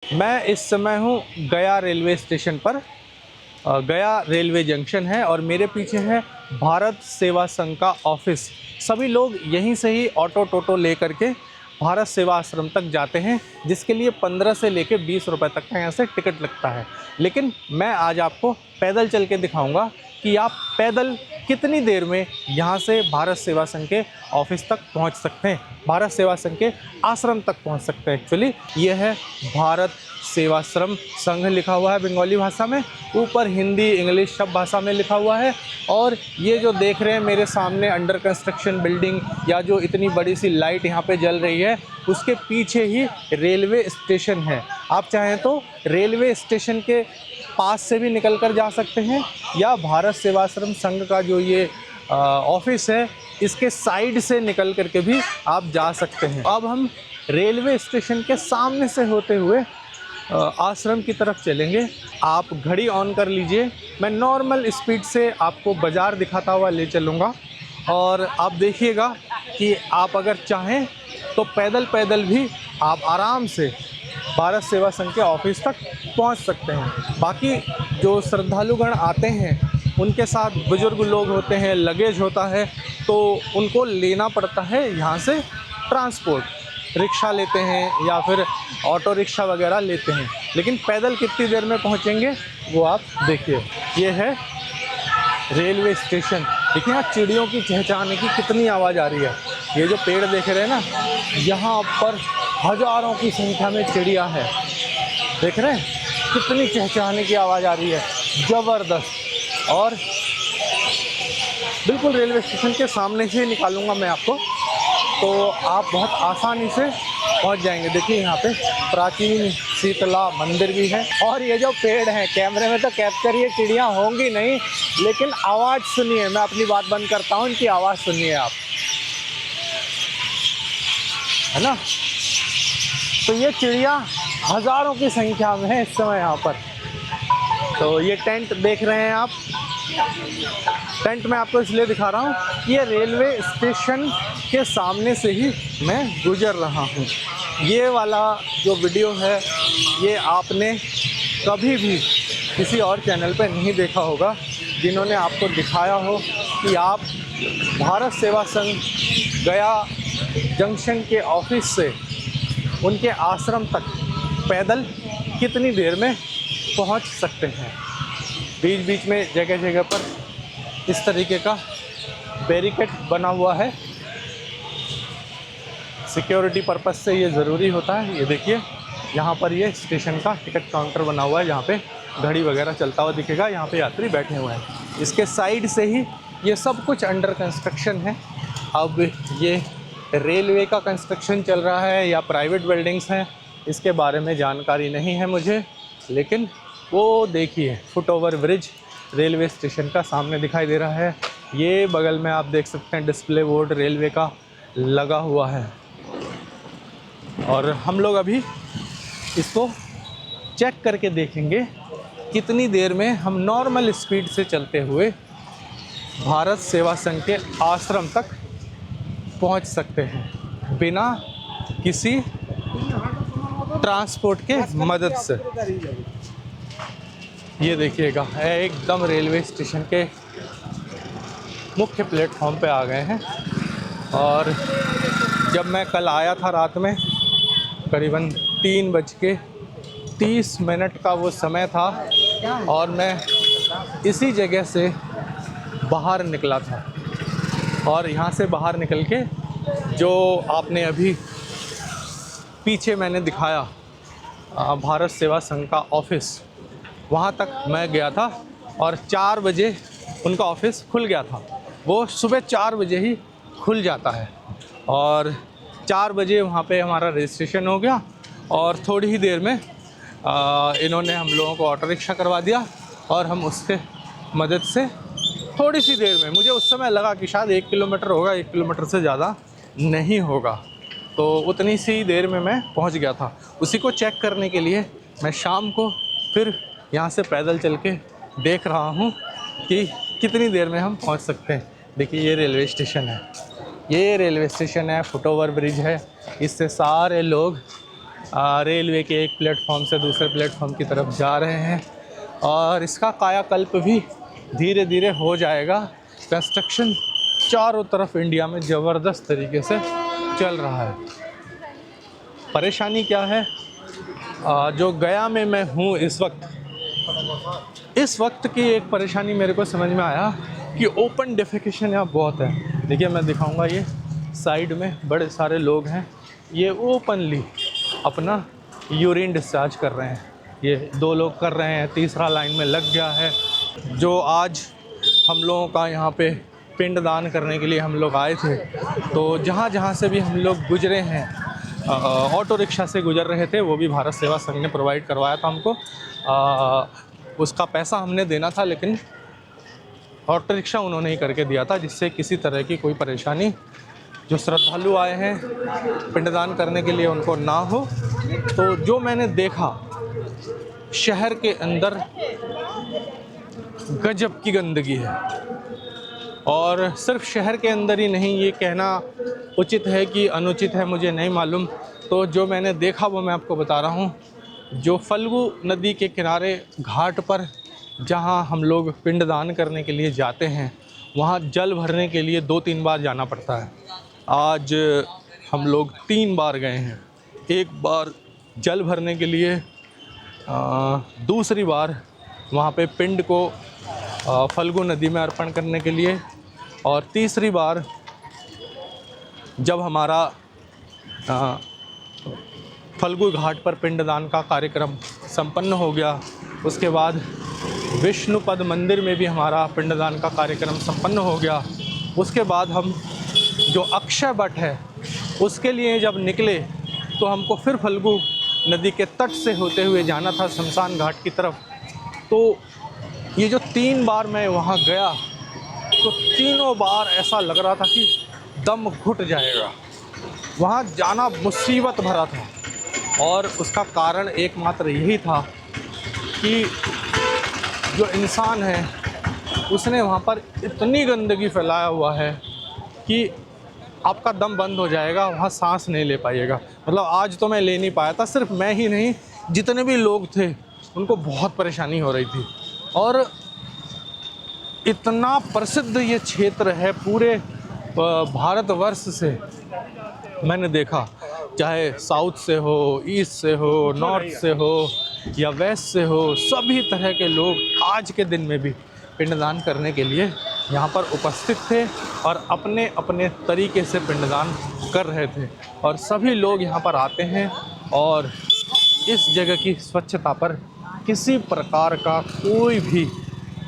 मैं इस समय हूँ गया रेलवे स्टेशन पर। गया रेलवे जंक्शन है और मेरे पीछे है भारत सेवा संघ का ऑफिस। सभी लोग यहीं से ही ऑटो टोटो ले करके भारत सेवा आश्रम तक जाते हैं, जिसके लिए 15 से लेकर 20 रुपए तक का यहाँ से टिकट लगता है। लेकिन मैं आज आपको पैदल चल के दिखाऊंगा कि आप पैदल कितनी देर में यहाँ से भारत सेवा संघ के ऑफिस तक पहुँच सकते हैं, भारत सेवा संघ के आश्रम तक पहुँच सकते हैं। एक्चुअली ये है भारत सेवाश्रम संघ लिखा हुआ है बंगाली भाषा में, ऊपर हिंदी इंग्लिश सब भाषा में लिखा हुआ है। और ये जो देख रहे हैं मेरे सामने अंडर कंस्ट्रक्शन बिल्डिंग या जो इतनी बड़ी सी लाइट यहाँ पे जल रही है, उसके पीछे ही रेलवे स्टेशन है। आप चाहें तो रेलवे स्टेशन के पास से भी निकल कर जा सकते हैं या भारत सेवाश्रम संघ का जो ये ऑफिस है इसके साइड से निकल करके भी आप जा सकते हैं। अब हम रेलवे स्टेशन के सामने से होते हुए आश्रम की तरफ चलेंगे। आप घड़ी ऑन कर लीजिए, मैं नॉर्मल स्पीड से आपको बाज़ार दिखाता हुआ ले चलूँगा और आप देखिएगा कि आप अगर चाहें तो पैदल पैदल भी आप आराम से भारत सेवा संघ के ऑफिस तक पहुंच सकते हैं। बाकी जो श्रद्धालुगण आते हैं उनके साथ बुज़ुर्ग लोग होते हैं, लगेज होता है, तो उनको लेना पड़ता है यहाँ से ट्रांसपोर्ट, रिक्शा लेते हैं या फिर ऑटो रिक्शा वगैरह लेते हैं। लेकिन पैदल कितनी देर में पहुँचेंगे वो आप देखिए। ये है रेलवे स्टेशन। देखिए यहाँ चिड़ियों की चहचहाने की कितनी आवाज़ आ रही है। ये जो पेड़ देख रहे हैं ना, यहाँ पर हज़ारों की संख्या में चिड़िया है। देख रहे हैं कितनी चहचहाने की आवाज़ आ रही है, ज़बरदस्त। और बिल्कुल रेलवे स्टेशन के सामने से निकालूंगा मैं आपको, तो आप बहुत आसानी से पहुंच जाएंगे। देखिए यहाँ पे प्राचीन शीतला मंदिर भी है। और ये जो पेड़ हैं, कैमरे में तो कैप्चर ये चिड़िया होंगी नहीं, लेकिन आवाज़ सुनिए। मैं अपनी बात बंद करता हूँ, इनकी आवाज़ सुनिए आप, है ना। तो ये चिड़िया हज़ारों की संख्या में है इस समय यहाँ पर। तो ये टेंट देख रहे हैं आप, टेंट मैं आपको इसलिए दिखा रहा हूँ कि ये रेलवे स्टेशन के सामने से ही मैं गुजर रहा हूँ। ये वाला जो वीडियो है ये आपने कभी भी किसी और चैनल पे नहीं देखा होगा जिन्होंने आपको दिखाया हो कि आप भारत सेवा संघ गया जंक्शन के ऑफिस से उनके आश्रम तक पैदल कितनी देर में पहुंच सकते हैं। बीच बीच में जगह जगह पर इस तरीके का बैरिकेड बना हुआ है, सिक्योरिटी पर्पस से ये ज़रूरी होता है। ये देखिए यहाँ पर ये स्टेशन का टिकट काउंटर बना हुआ है, यहाँ पे घड़ी वगैरह चलता हुआ दिखेगा, यहाँ पे यात्री बैठे हुए हैं। इसके साइड से ही ये सब कुछ अंडर कंस्ट्रक्शन है। अब ये रेलवे का कंस्ट्रक्शन चल रहा है या प्राइवेट बिल्डिंग्स हैं, इसके बारे में जानकारी नहीं है मुझे। लेकिन वो देखिए foot over bridge railway station का सामने दिखाई दे रहा है। ये बगल में आप देख सकते हैं डिस्प्ले बोर्ड रेलवे का लगा हुआ है। और हम लोग अभी इसको चेक करके देखेंगे कितनी देर में हम नॉर्मल स्पीड से चलते हुए भारत सेवा संघ के आश्रम तक पहुंच सकते हैं बिना किसी ट्रांसपोर्ट के मदद से। ये देखिएगा एकदम रेलवे स्टेशन के मुख्य प्लेटफॉर्म पे आ गए हैं। और जब मैं कल आया था रात में करीबन 3:30 का वो समय था और मैं इसी जगह से बाहर निकला था। और यहाँ से बाहर निकल के जो आपने अभी पीछे मैंने दिखाया भारत सेवा संघ का ऑफिस, वहाँ तक मैं गया था और 4 बजे उनका ऑफिस खुल गया था। वो सुबह 4 बजे ही खुल जाता है और 4 बजे वहाँ पे हमारा रजिस्ट्रेशन हो गया और थोड़ी ही देर में इन्होंने हम लोगों को ऑटो रिक्शा करवा दिया और हम उसके मदद से थोड़ी सी देर में, मुझे उस समय लगा कि शायद 1 किलोमीटर होगा, 1 किलोमीटर से ज़्यादा नहीं होगा, तो उतनी सी देर में मैं पहुंच गया था। उसी को चेक करने के लिए मैं शाम को फिर यहाँ से पैदल चल के देख रहा हूँ कि कितनी देर में हम पहुँच सकते हैं। देखिए ये रेलवे स्टेशन है, ये रेलवे स्टेशन है, फुट ओवर ब्रिज है, इससे सारे लोग रेलवे के एक प्लेटफॉर्म से दूसरे प्लेटफॉर्म की तरफ जा रहे हैं और इसका कायाकल्प भी धीरे धीरे हो जाएगा। कंस्ट्रक्शन चारों तरफ इंडिया में ज़बरदस्त तरीके से चल रहा है। परेशानी क्या है, जो गया में मैं हूँ इस वक्त की एक परेशानी मेरे को समझ में आया कि ओपन डेफिकेशन यहाँ बहुत है। देखिए मैं दिखाऊंगा, ये साइड में बड़े सारे लोग हैं, ये ओपनली अपना यूरिन डिस्चार्ज कर रहे हैं। ये 2 लोग कर रहे हैं, तीसरा लाइन में लग गया है। जो आज हम लोगों का यहाँ पे पिंडदान करने के लिए हम लोग आए थे, तो जहाँ जहाँ से भी हम लोग गुजरे हैं, ऑटो रिक्शा से गुजर रहे थे, वो भी भारत सेवा संघ ने प्रोवाइड करवाया था हमको। उसका पैसा हमने देना था, लेकिन ऑटो रिक्शा उन्होंने ही करके दिया था, जिससे किसी तरह की कोई परेशानी जो श्रद्धालु आए हैं पिंडदान करने के लिए उनको ना हो। तो जो मैंने देखा, शहर के अंदर गजब की गंदगी है, और सिर्फ शहर के अंदर ही नहीं, ये कहना उचित है कि अनुचित है मुझे नहीं मालूम। तो जो मैंने देखा वो मैं आपको बता रहा हूँ। जो फल्गु नदी के किनारे घाट पर जहाँ हम लोग पिंडदान करने के लिए जाते हैं, वहाँ जल भरने के लिए 2-3 बार जाना पड़ता है। आज हम लोग 3 बार गए हैं। एक बार जल भरने के लिए, दूसरी बार वहाँ पे पिंड को फल्गु नदी में अर्पण करने के लिए, और तीसरी बार जब हमारा फल्गु घाट पर पिंडदान का कार्यक्रम संपन्न हो गया, उसके बाद विष्णुपद मंदिर में भी हमारा पिंडदान का कार्यक्रम संपन्न हो गया। उसके बाद हम जो अक्षय वट है उसके लिए जब निकले, तो हमको फिर फल्गु नदी के तट से होते हुए जाना था शमशान घाट की तरफ। तो ये जो 3 बार मैं वहाँ गया, तो तीनों बार ऐसा लग रहा था कि दम घुट जाएगा। वहाँ जाना मुसीबत भरा था, और उसका कारण एकमात्र यही था कि जो इंसान है उसने वहाँ पर इतनी गंदगी फैलाया हुआ है कि आपका दम बंद हो जाएगा, वहाँ सांस नहीं ले पाइएगा। मतलब आज तो मैं ले नहीं पाया था, सिर्फ मैं ही नहीं, जितने भी लोग थे उनको बहुत परेशानी हो रही थी। और इतना प्रसिद्ध ये क्षेत्र है पूरे भारतवर्ष से, मैंने देखा, चाहे साउथ से हो, ईस्ट से हो, नॉर्थ से हो या वेस्ट से हो, सभी तरह के लोग आज के दिन में भी पिंडदान करने के लिए यहाँ पर उपस्थित थे और अपने अपने तरीके से पिंडदान कर रहे थे। और सभी लोग यहाँ पर आते हैं, और इस जगह की स्वच्छता पर किसी प्रकार का कोई भी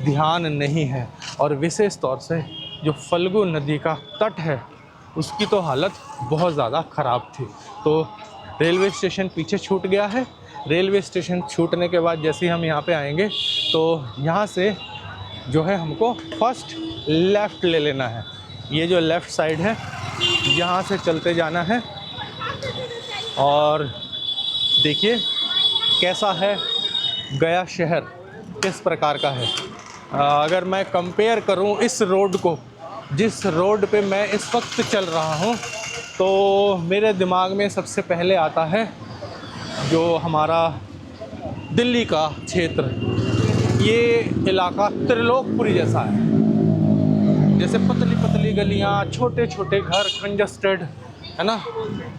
ध्यान नहीं है। और विशेष तौर से जो फल्गु नदी का तट है उसकी तो हालत बहुत ज़्यादा ख़राब थी। तो रेलवे स्टेशन पीछे छूट गया है। रेलवे स्टेशन छूटने के बाद जैसे ही हम यहाँ पे आएंगे, तो यहाँ से जो है हमको फर्स्ट लेफ़्ट ले लेना है। ये जो लेफ़्ट साइड है, यहाँ से चलते जाना है। और देखिए कैसा है गया शहर, किस प्रकार का है। अगर मैं कंपेयर करूं इस रोड को, जिस रोड पे मैं इस वक्त चल रहा हूं, तो मेरे दिमाग में सबसे पहले आता है जो हमारा दिल्ली का क्षेत्र। ये इलाका त्रिलोकपुरी जैसा है, जैसे पतली पतली गलियां, छोटे छोटे घर, कंजस्टेड, है ना।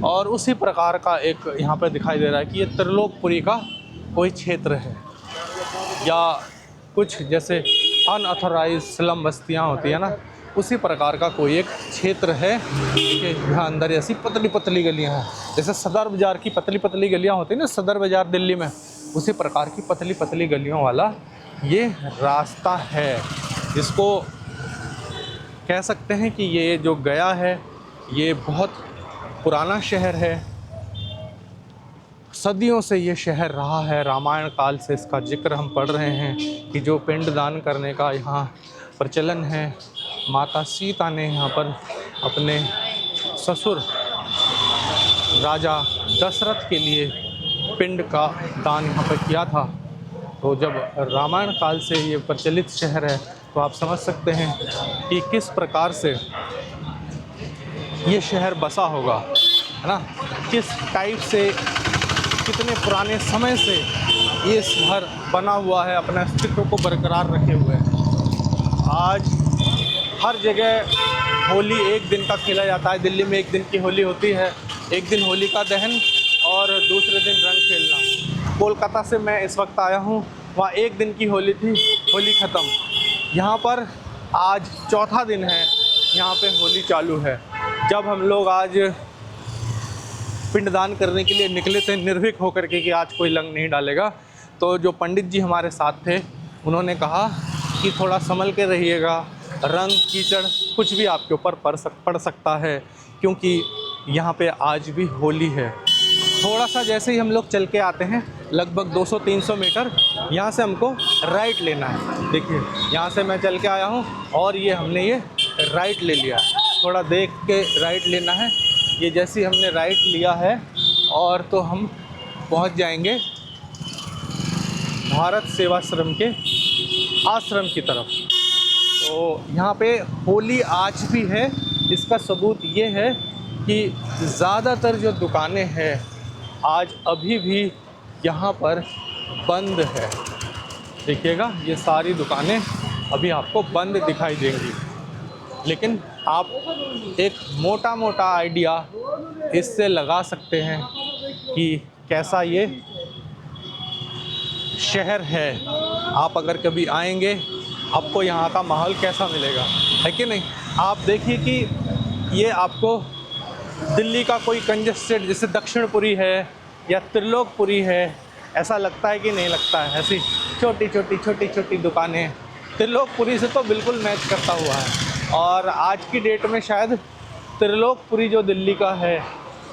और उसी प्रकार का एक यहाँ पर दिखाई दे रहा है कि ये त्रिलोकपुरी का कोई क्षेत्र है, या कुछ जैसे अनऑथोराइज स्लम बस्तियाँ होती है ना, उसी प्रकार का कोई एक क्षेत्र है कि यहाँ अंदर ऐसी पतली पतली गलियाँ हैं। जैसे सदर बाज़ार की पतली पतली गलियाँ होती हैं ना, सदर बाज़ार दिल्ली में, उसी प्रकार की पतली पतली गलियों वाला ये रास्ता है। इसको कह सकते हैं कि ये जो गया है ये बहुत पुराना शहर है, सदियों से ये शहर रहा है। रामायण काल से इसका जिक्र हम पढ़ रहे हैं कि जो पिंडदान करने का यहाँ प्रचलन है, माता सीता ने यहाँ पर अपने ससुर राजा दशरथ के लिए पिंड का दान यहाँ पर किया था। तो जब रामायण काल से ये प्रचलित शहर है, तो आप समझ सकते हैं कि किस प्रकार से ये शहर बसा होगा, है ना, किस टाइप से कितने पुराने समय से ये शहर बना हुआ है, अपने अस्तित्व को बरकरार रखे हुए है। आज हर जगह होली एक दिन का खेला जाता है। दिल्ली में एक दिन की होली होती है, एक दिन होली का दहन और दूसरे दिन रंग खेलना। कोलकाता से मैं इस वक्त आया हूँ, वहाँ एक दिन की होली थी, होली ख़त्म। यहाँ पर आज चौथा दिन है, यहाँ पे होली चालू है। जब हम लोग आज पिंडदान करने के लिए निकले थे निर्भीक होकर के कि आज कोई रंग नहीं डालेगा, तो जो पंडित जी हमारे साथ थे उन्होंने कहा कि थोड़ा संभल के रहिएगा, रंग कीचड़ कुछ भी आपके ऊपर पड़ सकता है, क्योंकि यहाँ पे आज भी होली है। थोड़ा सा जैसे ही हम लोग चल के आते हैं, लगभग 200-300 मीटर, यहाँ से हमको राइट लेना है। देखिए यहाँ से मैं चल के आया हूँ और ये हमने ये राइट ले लिया। थोड़ा देख के राइट लेना है। ये जैसे ही हमने राइट लिया है और तो हम पहुँच जाएंगे भारत सेवाश्रम के आश्रम की तरफ। तो यहाँ पे होली आज भी है। इसका सबूत ये है कि ज़्यादातर जो दुकानें हैं आज अभी भी यहाँ पर बंद है। देखिएगा ये सारी दुकानें अभी आपको बंद दिखाई देंगी, लेकिन आप एक मोटा मोटा आइडिया इससे लगा सकते हैं कि कैसा ये शहर है। आप अगर कभी आएंगे आपको यहाँ का माहौल कैसा मिलेगा, है कि नहीं। आप देखिए कि ये आपको दिल्ली का कोई कंजेस्टेड जैसे दक्षिणपुरी है या त्रिलोकपुरी है ऐसा लगता है कि नहीं लगता है। ऐसी छोटी छोटी दुकानें त्रिलोकपुरी से तो बिल्कुल मैच करता हुआ है। और आज की डेट में शायद त्रिलोकपुरी जो दिल्ली का है,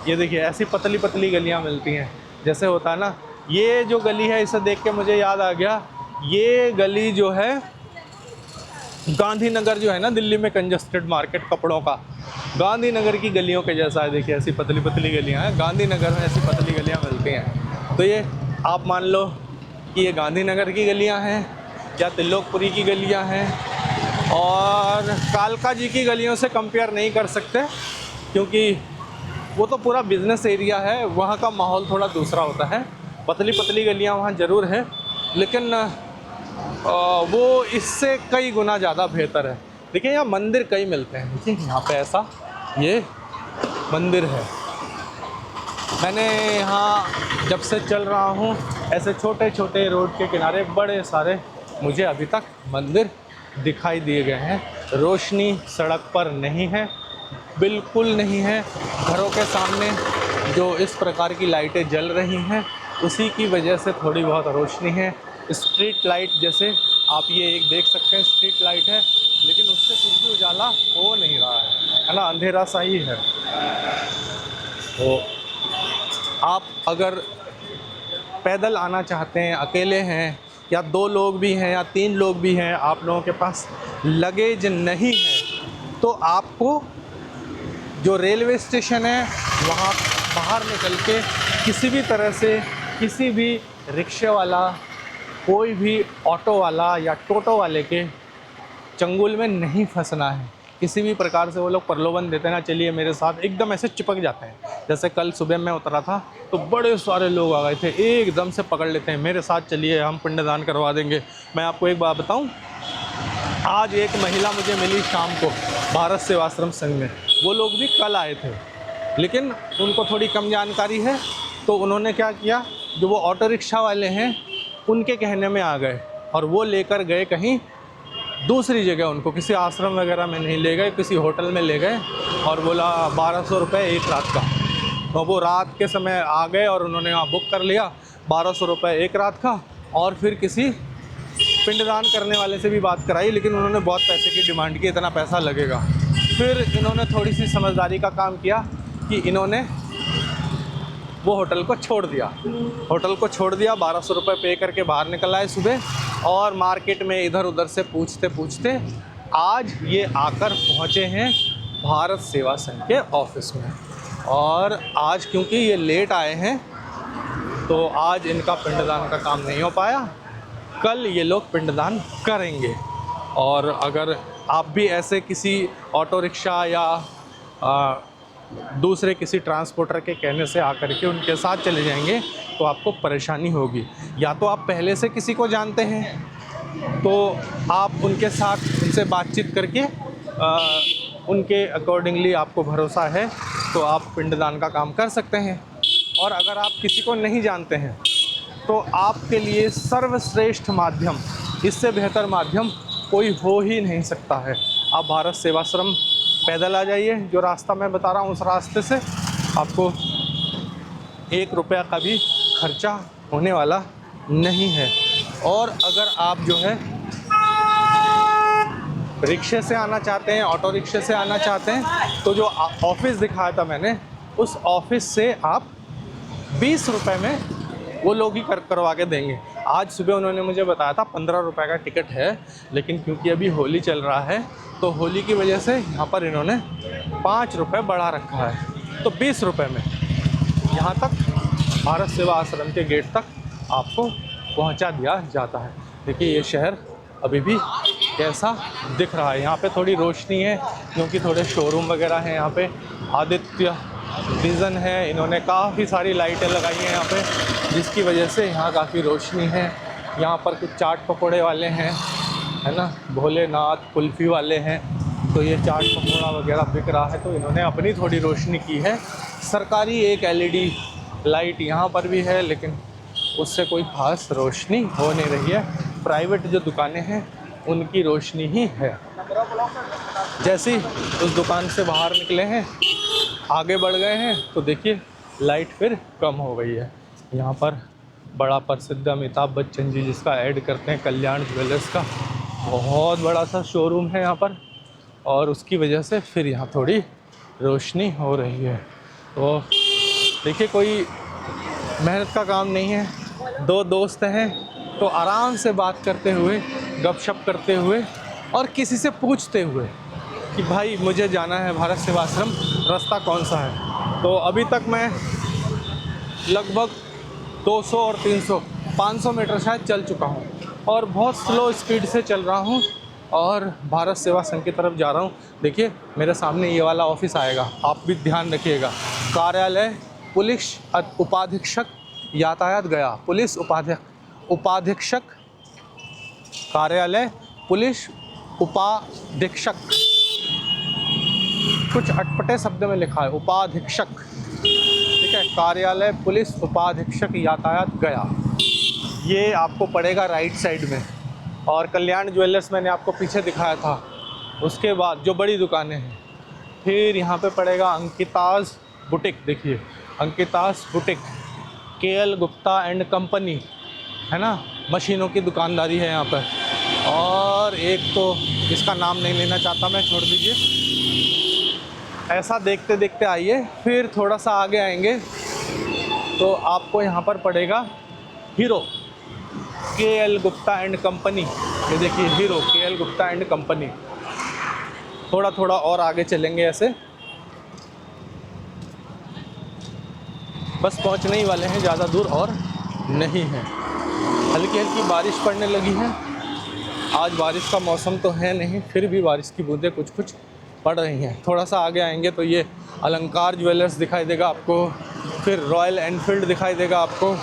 ये देखिए ऐसी पतली पतली गलियां मिलती हैं। जैसे होता है ना, ये जो गली है इसे देख के मुझे याद आ गया, ये गली जो है गांधीनगर जो है ना दिल्ली में कंजेस्टेड मार्केट कपड़ों का, गांधीनगर की गलियों के जैसा है। देखिए ऐसी पतली पतली गलियां हैं, गांधीनगर में ऐसी पतली गलियां मिलती हैं। तो ये आप मान लो कि ये गांधीनगर की गलियां हैं या त्रिलोकपुरी की गलियां हैं, और कालका जी की गलियों से कंपेयर नहीं कर सकते, क्योंकि वो तो पूरा बिज़नेस एरिया है, वहाँ का माहौल थोड़ा दूसरा होता है। पतली पतली गलियाँ वहाँ ज़रूर है, लेकिन वो इससे कई गुना ज़्यादा बेहतर है। देखिए यहाँ मंदिर कई मिलते हैं। देखिए यहाँ पे ऐसा ये मंदिर है। मैंने यहाँ जब से चल रहा हूँ ऐसे छोटे छोटे रोड के किनारे बड़े सारे मुझे अभी तक मंदिर दिखाई दिए गए हैं। रोशनी सड़क पर नहीं है, बिल्कुल नहीं है। घरों के सामने जो इस प्रकार की लाइटें जल रही हैं उसी की वजह से थोड़ी बहुत रोशनी है। स्ट्रीट लाइट जैसे आप ये एक देख सकते हैं, स्ट्रीट लाइट है, लेकिन उससे कुछ भी उजाला हो नहीं रहा है ना, अंधेरा सा ही है। तो आप अगर पैदल आना चाहते हैं, अकेले हैं या 2 लोग भी हैं या 3 लोग भी हैं, आप लोगों के पास लगेज नहीं है, तो आपको जो रेलवे स्टेशन है वहाँ बाहर निकल के किसी भी तरह से किसी भी रिक्शे वाला, कोई भी ऑटो वाला या टोटो वाले के चंगुल में नहीं फंसना है। किसी भी प्रकार से वो लोग प्रलोभन देते हैं ना, चलिए मेरे साथ, एकदम ऐसे चिपक जाते हैं। जैसे कल सुबह मैं उतरा था तो बड़े सारे लोग आ गए थे, एकदम से पकड़ लेते हैं, मेरे साथ चलिए हम पिंडदान करवा देंगे। मैं आपको एक बात बताऊं, आज एक महिला मुझे मिली शाम को भारत सेवाश्रम संघ में। वो लोग भी कल आए थे, लेकिन उनको थोड़ी कम जानकारी है, तो उन्होंने क्या किया, जो वो ऑटो रिक्शा वाले हैं उनके कहने में आ गए और वो लेकर गए कहीं दूसरी जगह। उनको किसी आश्रम वगैरह में नहीं ले गए, किसी होटल में ले गए और बोला 1200 रुपये एक रात का। तो वो रात के समय आ गए और उन्होंने वहाँ बुक कर लिया 1200 रुपये एक रात का। और फिर किसी पिंडदान करने वाले से भी बात कराई, लेकिन उन्होंने बहुत पैसे की डिमांड की, इतना पैसा लगेगा। फिर इन्होंने थोड़ी सी समझदारी का काम किया कि इन्होंने वो होटल को छोड़ दिया। 1200 रुपये पे करके बाहर निकल आए सुबह, और मार्केट में इधर उधर से पूछते पूछते आज ये आकर पहुँचे हैं भारत सेवा संघ के ऑफिस में। और आज क्योंकि ये लेट आए हैं तो आज इनका पिंडदान का काम नहीं हो पाया, कल ये लोग पिंडदान करेंगे। और अगर आप भी ऐसे किसी ऑटो रिक्शा या दूसरे किसी ट्रांसपोर्टर के कहने से आकर के उनके साथ चले जाएंगे तो आपको परेशानी होगी। या तो आप पहले से किसी को जानते हैं तो आप उनके साथ उनसे बातचीत करके उनके अकॉर्डिंगली आपको भरोसा है तो आप पिंडदान का काम कर सकते हैं। और अगर आप किसी को नहीं जानते हैं तो आपके लिए सर्वश्रेष्ठ माध्यम, इससे बेहतर माध्यम कोई हो ही नहीं सकता है। आप भारत सेवाश्रम पैदल आ जाइए, जो रास्ता मैं बता रहा हूँ उस रास्ते से आपको 1 रुपया का भी खर्चा होने वाला नहीं है। और अगर आप जो है रिक्शे से आना चाहते हैं, ऑटो रिक्शे से आना चाहते हैं, तो जो ऑफिस दिखाया था मैंने, उस ऑफिस से आप 20 रुपये में वो लोग ही करवा के देंगे। आज सुबह उन्होंने मुझे बताया था 15 रुपये का टिकट है, लेकिन क्योंकि अभी होली चल रहा है तो होली की वजह से यहाँ पर इन्होंने 5 रुपये बढ़ा रखा है। तो 20 रुपये में यहाँ तक भारत सेवा आश्रम के गेट तक आपको पहुँचा दिया जाता है। देखिए ये शहर अभी भी कैसा दिख रहा है। यहाँ पे थोड़ी रोशनी है क्योंकि थोड़े शोरूम वगैरह हैं यहाँ पे। आदित्य विज़न है, इन्होंने काफ़ी सारी लाइटें लगाई हैं यहाँ पे, जिसकी वजह से यहाँ काफ़ी रोशनी है। यहाँ पर कुछ चाट पकौड़े वाले हैं, है ना, भोलेनाथ कुल्फ़ी वाले हैं, तो ये चाट पकौड़ा वगैरह बिक रहा है, तो इन्होंने अपनी थोड़ी रोशनी की है। सरकारी एक LED लाइट यहाँ पर भी है, लेकिन उससे कोई ख़ास रोशनी हो नहीं रही है। प्राइवेट जो दुकानें हैं उनकी रोशनी ही है। जैसे ही उस दुकान से बाहर निकले हैं, आगे बढ़ गए हैं, तो देखिए लाइट फिर कम हो गई है। यहाँ पर बड़ा प्रसिद्ध अमिताभ बच्चन जी जिसका ऐड करते हैं, कल्याण ज्वेलर्स का बहुत बड़ा सा शोरूम है यहाँ पर, और उसकी वजह से फिर यहाँ थोड़ी रोशनी हो रही है। तो देखिए कोई मेहनत का काम नहीं है, 2 दोस्त हैं तो आराम से बात करते हुए, गपशप करते हुए और किसी से पूछते हुए कि भाई मुझे जाना है भारत सेवाश्रम, रास्ता कौन सा है। तो अभी तक मैं लगभग 200 और 300 500 मीटर शायद चल चुका हूँ और बहुत स्लो स्पीड से चल रहा हूँ और भारत सेवा संघ की तरफ जा रहा हूँ। देखिए मेरे सामने ये वाला ऑफिस आएगा, आप भी ध्यान रखिएगा। कार्यालय पुलिस उपाधीक्षक यातायात गया, पुलिस उपाधीक्षक, कार्यालय पुलिस उपाधीक्षक, कुछ अटपटे शब्द में लिखा है उपाधीक्षक, ठीक है। कार्यालय पुलिस उपाधीक्षक यातायात गया, ये आपको पड़ेगा राइट साइड में। और कल्याण ज्वेलर्स मैंने आपको पीछे दिखाया था, उसके बाद जो बड़ी दुकानें हैं, फिर यहाँ पे पड़ेगा अंकिताज बुटीक। देखिए Ankita's boutique, KL Gupta and company, है ना, मशीनों की दुकानदारी है यहाँ पर। और एक तो इसका नाम नहीं लेना चाहता मैं, छोड़ दीजिए। ऐसा देखते देखते आइए, फिर थोड़ा सा आगे आएंगे तो आपको यहाँ पर पड़ेगा hero, KL Gupta and company. ये देखिए hero, KL Gupta and company. थोड़ा थोड़ा और आगे चलेंगे ऐसे, बस पहुँचने ही वाले हैं, ज़्यादा दूर और नहीं है। हल्की हल्की बारिश पड़ने लगी है। आज बारिश का मौसम तो है नहीं, फिर भी बारिश की बूंदें कुछ कुछ पड़ रही हैं। थोड़ा सा आगे आएंगे तो ये अलंकार ज्वेलर्स दिखाई देगा आपको, फिर रॉयल एनफील्ड दिखाई देगा आपको।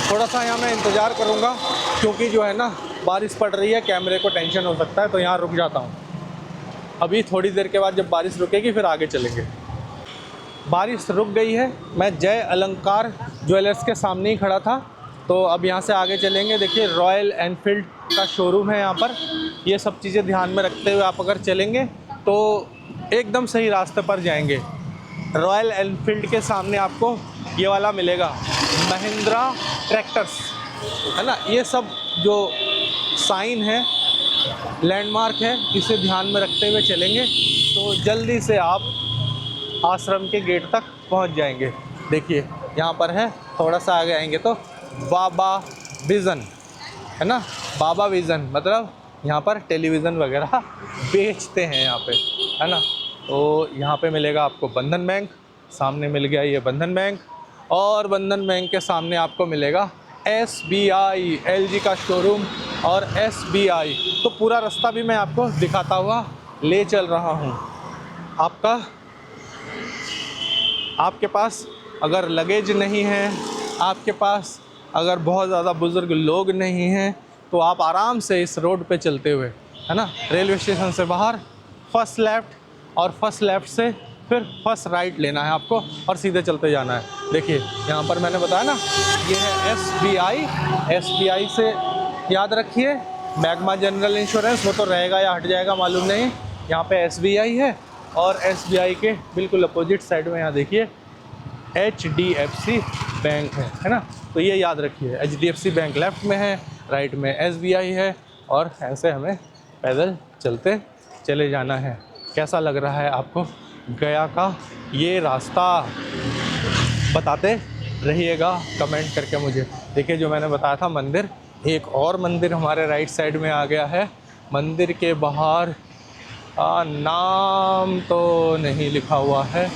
थोड़ा सा यहाँ मैं इंतज़ार करूँगा क्योंकि जो है ना बारिश पड़ रही है, कैमरे को टेंशन हो सकता है, तो यहाँ रुक जाता हूँ। अभी थोड़ी देर के बाद जब बारिश रुकेगी फिर आगे चलेंगे। बारिश रुक गई है, मैं जय अलंकार ज्वेलर्स के सामने ही खड़ा था, तो अब यहाँ से आगे चलेंगे। देखिए रॉयल एनफील्ड का शोरूम है यहाँ पर। ये सब चीज़ें ध्यान में रखते हुए आप अगर चलेंगे तो एकदम सही रास्ते पर जाएंगे। रॉयल एनफील्ड के सामने आपको ये वाला मिलेगा, महिंद्रा ट्रैक्टर्स, है ना। ये सब जो साइन है, लैंडमार्क है, इसे ध्यान में रखते हुए चलेंगे तो जल्दी से आप आश्रम के गेट तक पहुंच जाएंगे। देखिए यहाँ पर है, थोड़ा सा आगे आएंगे तो बाबा विज़न, है ना, बाबा विज़न मतलब यहाँ पर टेलीविज़न वगैरह बेचते हैं यहाँ पे, है ना। तो यहाँ पे मिलेगा आपको बंधन बैंक, सामने मिल गया ये बंधन बैंक, और बंधन बैंक के सामने आपको मिलेगा SBI, LG का शोरूम और SBI। तो पूरा रास्ता भी मैं आपको दिखाता हुआ ले चल रहा हूँ। आपके पास अगर लगेज नहीं है, आपके पास अगर बहुत ज़्यादा बुज़ुर्ग लोग नहीं हैं तो आप आराम से इस रोड पे चलते हुए, है ना, रेलवे स्टेशन से बाहर फर्स्ट लेफ़्ट और फर्स्ट लेफ़्ट से फिर फर्स्ट राइट लेना है आपको और सीधे चलते जाना है। देखिए यहाँ पर मैंने बताया ना, ये है SBI से याद रखिए, मैग्मा जनरल इंश्योरेंस, वो तो रहेगा या हट जाएगा मालूम नहीं। यहाँ पे SBI है और SBI के बिल्कुल अपोजिट साइड में यहाँ देखिए HDFC बैंक है ना, तो ये याद रखिए, HDFC बैंक लेफ़्ट में है, राइट में SBI है और ऐसे हमें पैदल चलते चले जाना है। कैसा लग रहा है आपको गया का ये रास्ता, बताते रहिएगा कमेंट करके मुझे। देखिए जो मैंने बताया था मंदिर, एक और मंदिर हमारे राइट साइड में आ गया है। मंदिर के बाहर नाम तो नहीं लिखा हुआ है,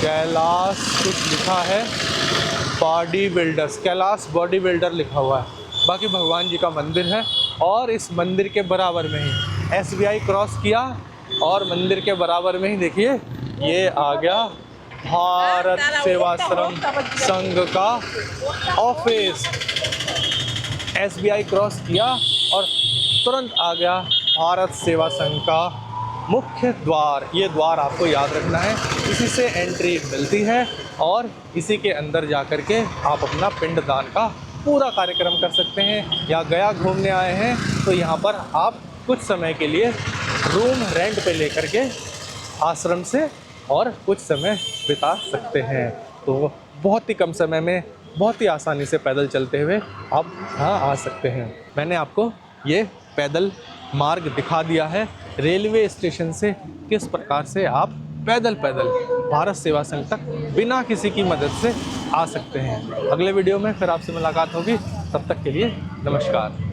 कैलाश कुछ लिखा है, body builders, Kailash body builder लिखा हुआ है। बाकी भगवान जी का मंदिर है और इस मंदिर के बराबर में ही SBI क्रॉस किया और मंदिर के बराबर में ही देखिए ये आ गया भारत सेवाश्रम संघ का ऑफिस। SBI क्रॉस किया और तुरंत आ गया भारत सेवा संघ का मुख्य द्वार। ये द्वार आपको याद रखना है, इसी से एंट्री मिलती है और इसी के अंदर जा कर के आप अपना पिंडदान का पूरा कार्यक्रम कर सकते हैं। या गया घूमने आए हैं तो यहाँ पर आप कुछ समय के लिए रूम रेंट पे लेकर के आश्रम से और कुछ समय बिता सकते हैं। तो बहुत ही कम समय में बहुत ही आसानी से पैदल चलते हुए आप यहाँ आ सकते हैं। मैंने आपको ये पैदल मार्ग दिखा दिया है, रेलवे स्टेशन से किस प्रकार से आप पैदल भारत सेवा संघ तक बिना किसी की मदद से आ सकते हैं। अगले वीडियो में फिर आपसे मुलाकात होगी, तब तक के लिए नमस्कार।